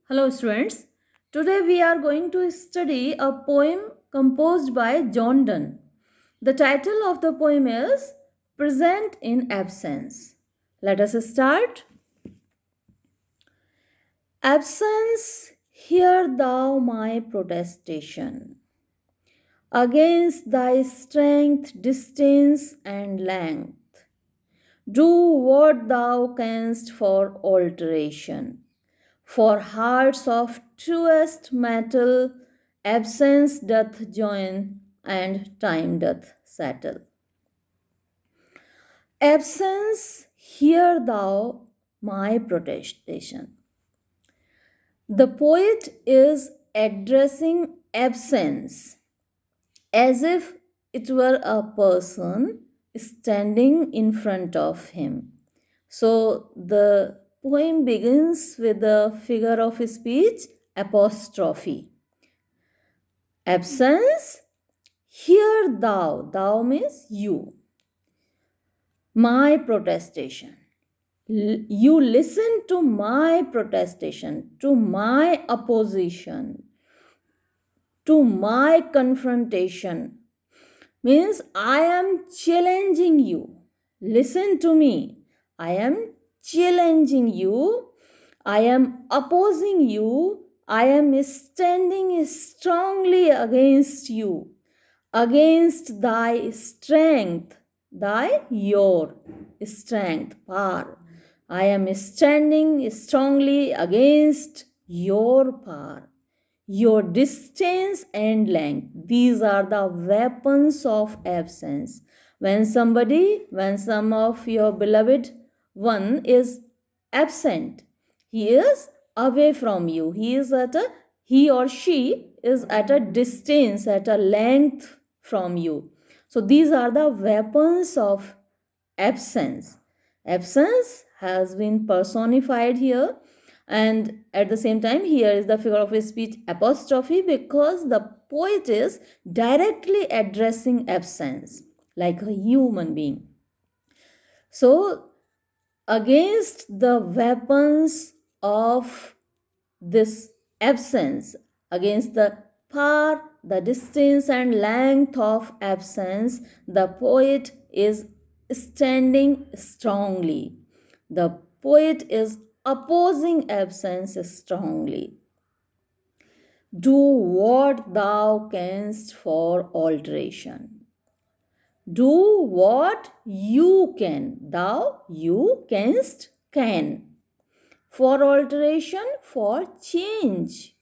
Hello students. Today we are going to study a poem composed by Donne. The title of the poem is Present in Absence. Let us start. Absence, hear thou my protestation against thy strength, distance, and length. Do what thou canst for alteration. For hearts of truest metal, absence doth join and time doth settle. Absence, hear thou my protestation. The poet is addressing absence as if it were a person standing in front of him. So the poem begins with the figure of speech apostrophe. Absence, hear thou. Thou means you. My protestation. You listen to my protestation, to my opposition, to my confrontation. Means I am challenging you. Listen to me. I am challenging you. I am opposing you. I am standing strongly against you, against thy strength, your strength, power. I am standing strongly against your power, your distance and length. These are the weapons of absence. When some of your beloved one is absent, he is away from you. He or she is at a distance, at a length from you. So these are the weapons of absence. Absence has been personified here, and at the same time here is the figure of speech apostrophe because the poet is directly addressing absence like a human being. So against the weapons of this absence, against the power, the distance and length of absence, the poet is standing strongly. The poet is opposing absence strongly. Do what thou canst for alteration. Do what you can. Thou, you, canst, can. For alteration, for change.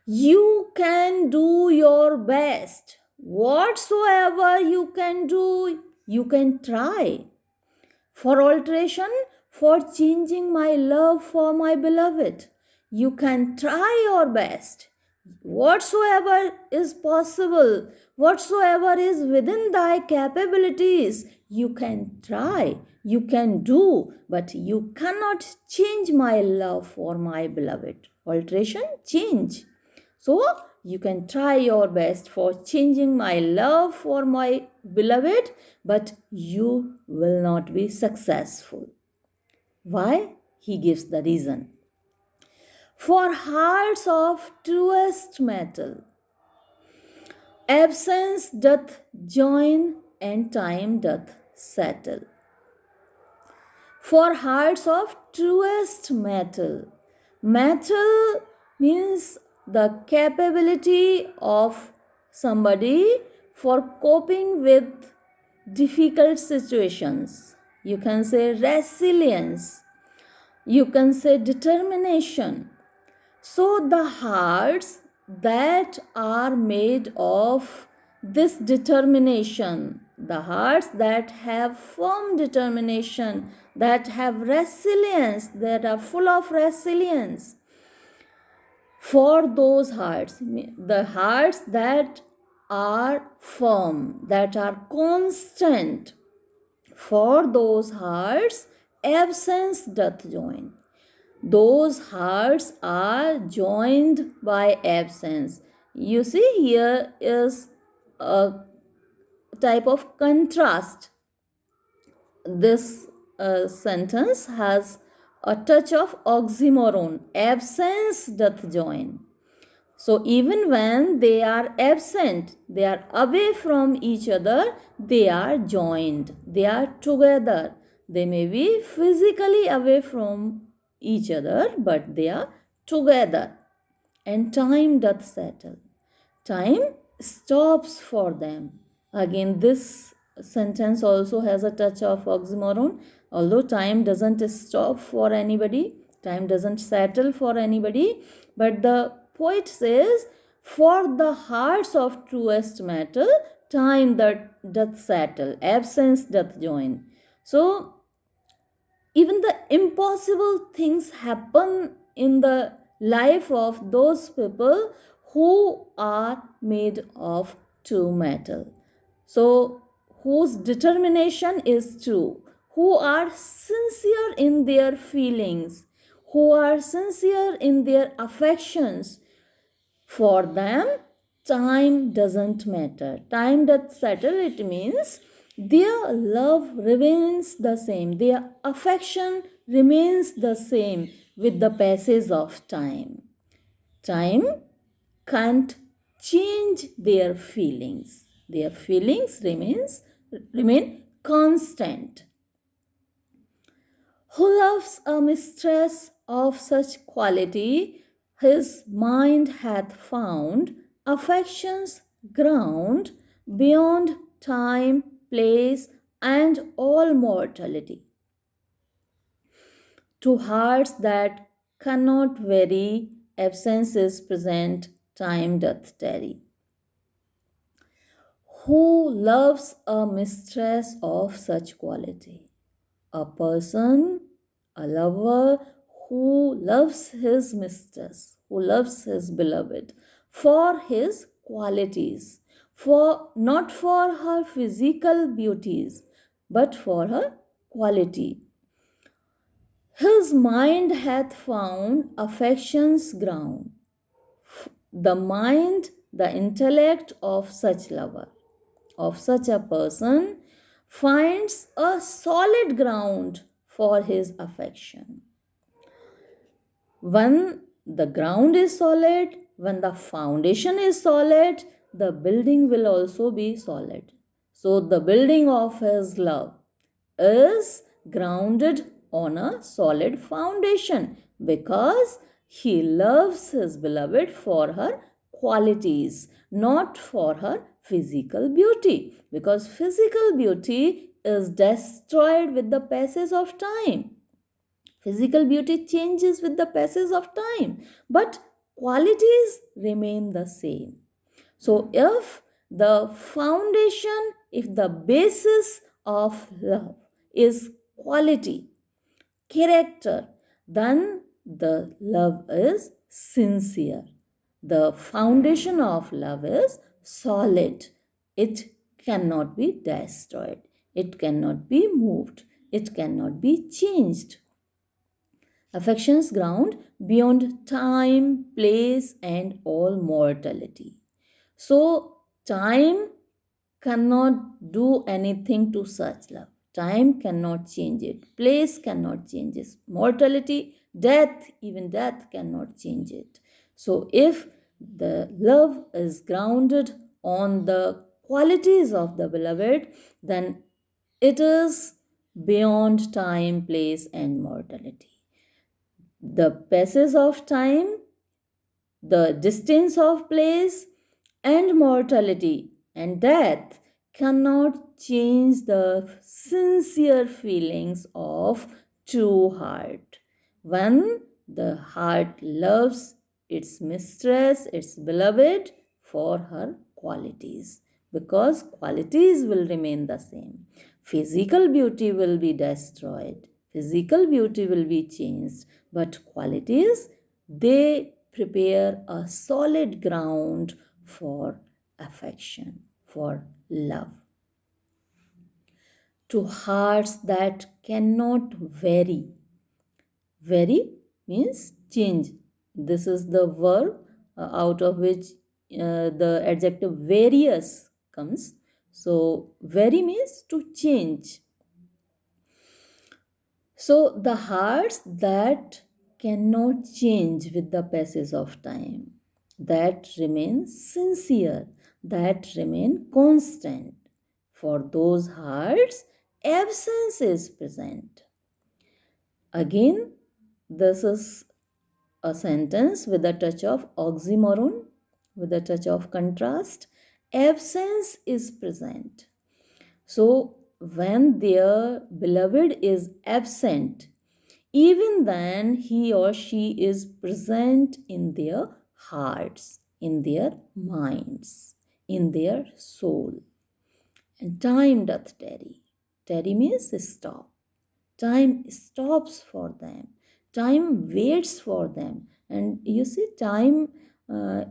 You can do your best. Whatsoever you can do, you can try. For alteration, for changing my love for my beloved, you can try your best. Whatsoever is possible, whatsoever is within thy capabilities, you can try, you can do, but you cannot change my love for my beloved. Alteration, change. So you can try your best for changing my love for my beloved, but you will not be successful. Why? He gives the reason. For hearts of truest metal, absence doth join and time doth settle. For hearts of truest metal. Metal means the capability of somebody for coping with difficult situations. You can say resilience. You can say determination. So the hearts that are made of this determination, the hearts that have firm determination, that have resilience, that are full of resilience, for those hearts, the hearts that are firm, that are constant, for those hearts, absence doth join. Those hearts are joined by absence. You see, here is a type of contrast. This sentence has a touch of oxymoron. Absence doth join. So even when they are absent, they are away from each other, they are joined, they are together. They may be physically away from each other, but they are together. And time doth settle. Time stops for them. Again, this sentence also has a touch of oxymoron. Although time doesn't stop for anybody, time doesn't settle for anybody, but the poet says, for the hearts of truest metal, time that doth settle, absence doth join. So even the impossible things happen in the life of those people who are made of true metal. So, whose determination is true, who are sincere in their feelings, who are sincere in their affections, for them, time doesn't matter. Time doth settle. It means their love remains the same, their affection remains the same with the passage of time. Time can't change their feelings. Their feelings remain constant. Who loves a mistress of such quality, his mind hath found affection's ground beyond time, place, and all mortality. To hearts that cannot vary, absence is present, time doth tarry. Who loves a mistress of such quality? A person, a lover who loves his mistress, who loves his beloved for his qualities, for not for her physical beauties, but for her quality. His mind hath found affection's ground. The mind, the intellect of such lover, of such a person, finds a solid ground for his affection. When the ground is solid, when the foundation is solid, the building will also be solid. So, the building of his love is grounded on a solid foundation because he loves his beloved for her qualities, not for her physical beauty. Because physical beauty is destroyed with the passage of time. Physical beauty changes with the passage of time, but qualities remain the same. So, if the foundation, if the basis of love is quality, character, then the love is sincere. The foundation of love is solid. It cannot be destroyed. It cannot be moved. It cannot be changed. Affection's ground beyond time, place, and all mortality. So, time cannot do anything to such love. Time cannot change it. Place cannot change it. Mortality, death, even death cannot change it. So, if the love is grounded on the qualities of the beloved, then it is beyond time, place, and mortality. The passage of time, the distance of place, and mortality and death cannot change the sincere feelings of true heart. When the heart loves its mistress, its beloved, for her qualities, because qualities will remain the same. Physical beauty will be destroyed, physical beauty will be changed, but qualities, they prepare a solid ground for affection, for love. To hearts that cannot vary. Vary means change. This is the verb out of which the adjective various comes. So, vary means to change. So the hearts that cannot change with the passage of time, that remain sincere, that remain constant. For those hearts, absence is present. Again, this is a sentence with a touch of oxymoron, with a touch of contrast. Absence is present. So, when their beloved is absent, even then he or she is present in their hearts, in their minds, in their soul. And time doth tarry. Tarry means stop. Time stops for them. Time waits for them. And you see, time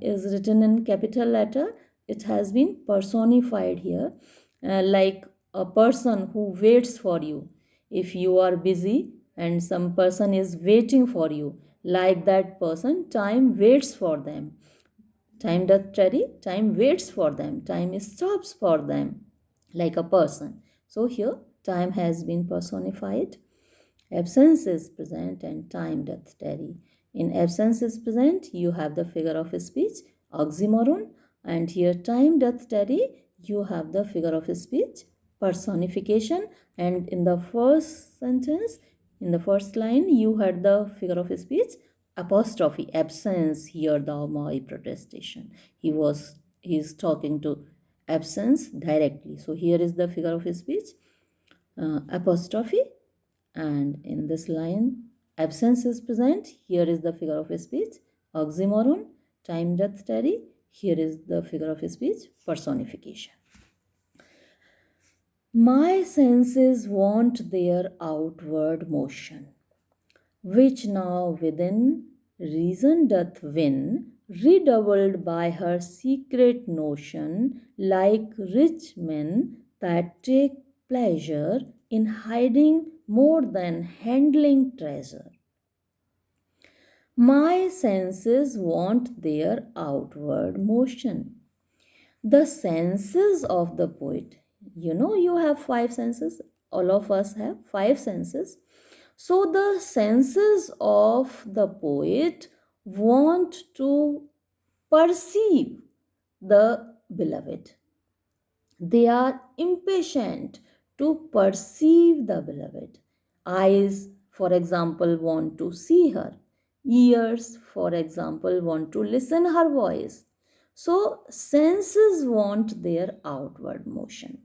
is written in capital letter. It has been personified here, like a person who waits for you. If you are busy and some person is waiting for you, like that person, time waits for them. Time doth tarry, time waits for them, time stops for them, like a person. So here, time has been personified. Absence is present and time doth tarry. In absence is present, you have the figure of speech, oxymoron, and here time doth tarry, you have the figure of speech, personification, and in the first sentence, in the first line, you had the figure of speech, apostrophe, absence, hear thou my protestation. He is talking to absence directly. So here is the figure of speech, apostrophe, and in this line absence is present. Here is the figure of speech, oxymoron, time doth tarry. Here is the figure of speech, personification. My senses want their outward motion, which now within reason doth win, redoubled by her secret notion, like rich men that take pleasure in hiding more than handling treasure. My senses want their outward motion. The senses of the poet, you have five senses, all of us have five senses. So the senses of the poet want to perceive the beloved. They are impatient to perceive the beloved. Eyes, for example, want to see her. Ears, for example, want to listen her voice. So senses want their outward motion.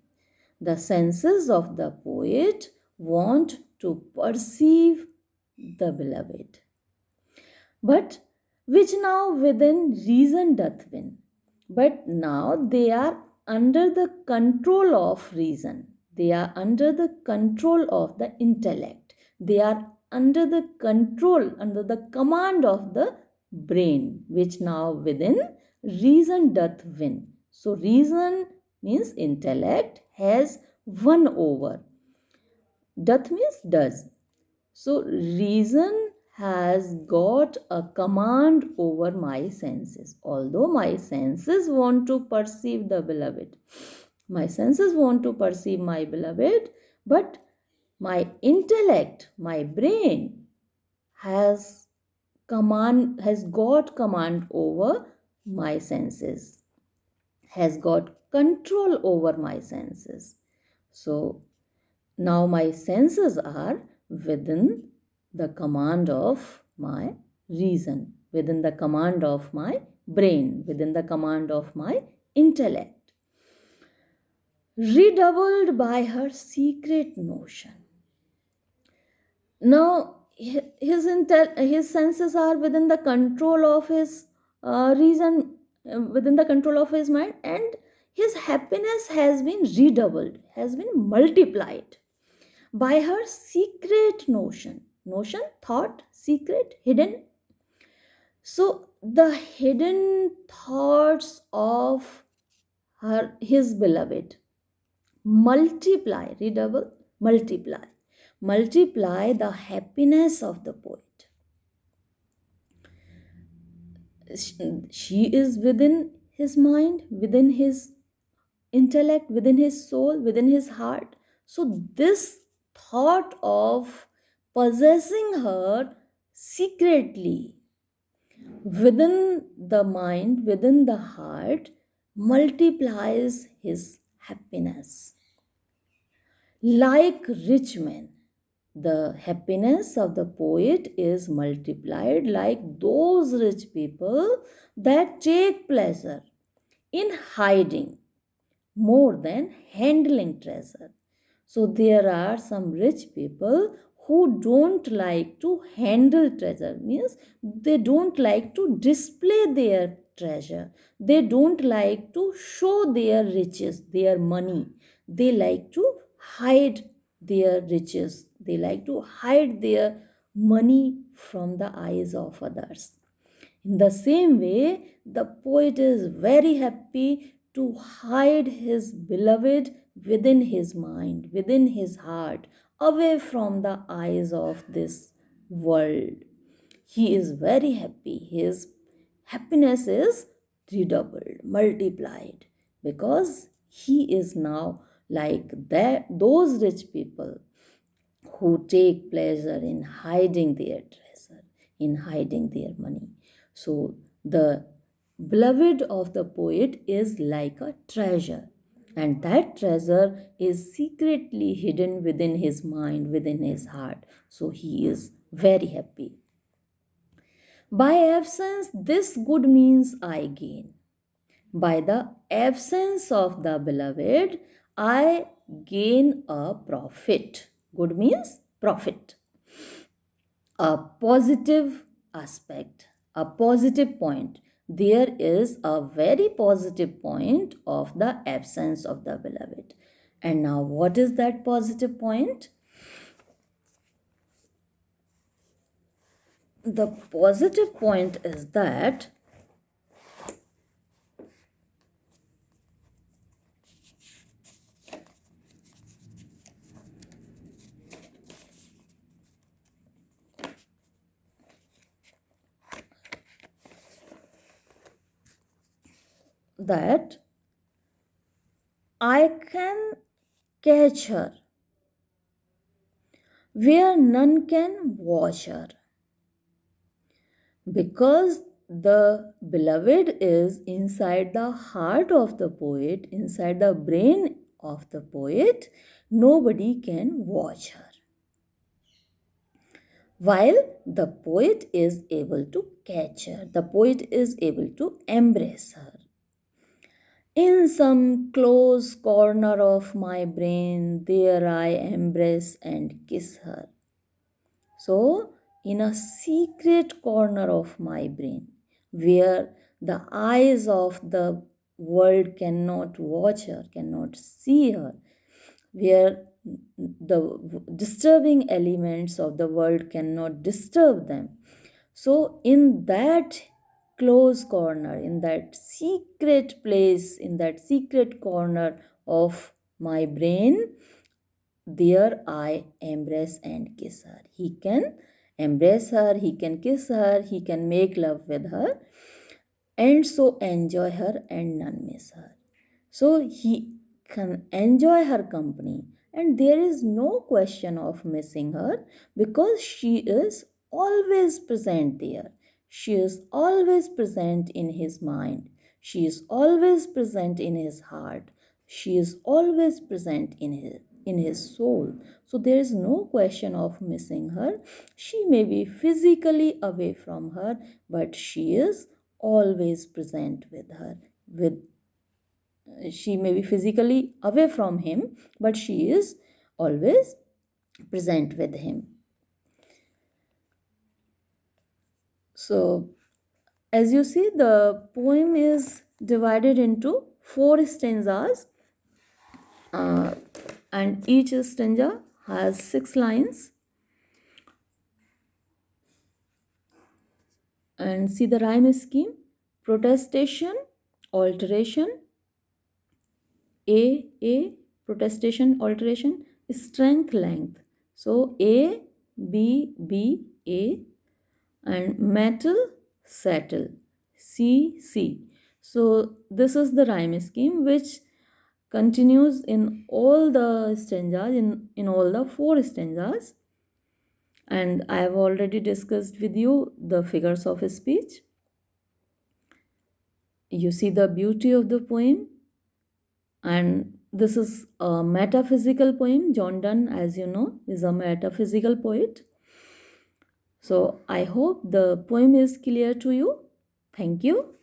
The senses of the poet want to perceive the beloved, but which now within reason doth win. But now they are under the control of reason. They are under the control of the intellect. They are under the control, under the command of the brain, which now within reason doth win. So reason means intellect has won over. Doth means does. So, reason has got a command over my senses. Although my senses want to perceive the beloved, my senses want to perceive my beloved, but my intellect, my brain has got command over my senses, has got control over my senses. So, now my senses are within the command of my reason, within the command of my brain, within the command of my intellect, redoubled by her secret notion. Now his senses are within the control of his reason, within the control of his mind, and his happiness has been redoubled, has been multiplied by her secret notion. Notion, thought, secret, hidden. So the hidden thoughts of his beloved multiply, redouble, multiply the happiness of the poet. She is within his mind, within his intellect, within his soul, within his heart. So this thought of possessing her secretly within the mind, within the heart, multiplies his happiness. Like rich men, the happiness of the poet is multiplied like those rich people that take pleasure in hiding more than handling treasure. So there are some rich people who don't like to handle treasure, means they don't like to display their treasure. They don't like to show their riches, their money. They like to hide their riches. They like to hide their money from the eyes of others. In the same way, the poet is very happy to hide his beloved within his mind, within his heart, away from the eyes of this world. He is very happy. His happiness is redoubled, multiplied, because he is now like those rich people who take pleasure in hiding their treasure, in hiding their money. So the beloved of the poet is like a treasure, and that treasure is secretly hidden within his mind, within his heart. So he is very happy. By absence, this good means I gain. By the absence of the beloved, I gain a profit. Good means profit. A positive aspect, a positive point. There is a very positive point of the absence of the beloved. And now, what is that positive point? The positive point is that I can catch her where none can watch her, because the beloved is inside the heart of the poet, inside the brain of the poet. Nobody can watch her, while the poet is able to catch her, the poet is able to embrace her. In some close corner of my brain, there I embrace and kiss her. So, in a secret corner of my brain, where the eyes of the world cannot watch her, cannot see her, where the disturbing elements of the world cannot disturb them. So, in that close corner, in that secret place, in that secret corner of my brain, there I embrace and kiss her. He can embrace her, he can kiss her, he can make love with her, and so enjoy her and none miss her. So he can enjoy her company, and there is no question of missing her, because she is always present there. She is always present in his mind. She is always present in his heart. She is always present in his soul. So there is no question of missing her. She may be physically away from her, but she is always present with her. With She may be physically away from him, but she is always present with him. So, as you see, the poem is divided into four stanzas, uh, and each stanza has 6 lines. And see the rhyme scheme: protestation, alteration, A, protestation, alteration, strength, length. So A, B, B, A, and metal, settle, C, C. So this is the rhyme scheme which continues in all the stanzas, in all the four stanzas. And I have already discussed with you the figures of speech. You see the beauty of the poem, and this is a metaphysical poem. John Donne, as you know, is a metaphysical poet. So I hope the poem is clear to you. Thank you.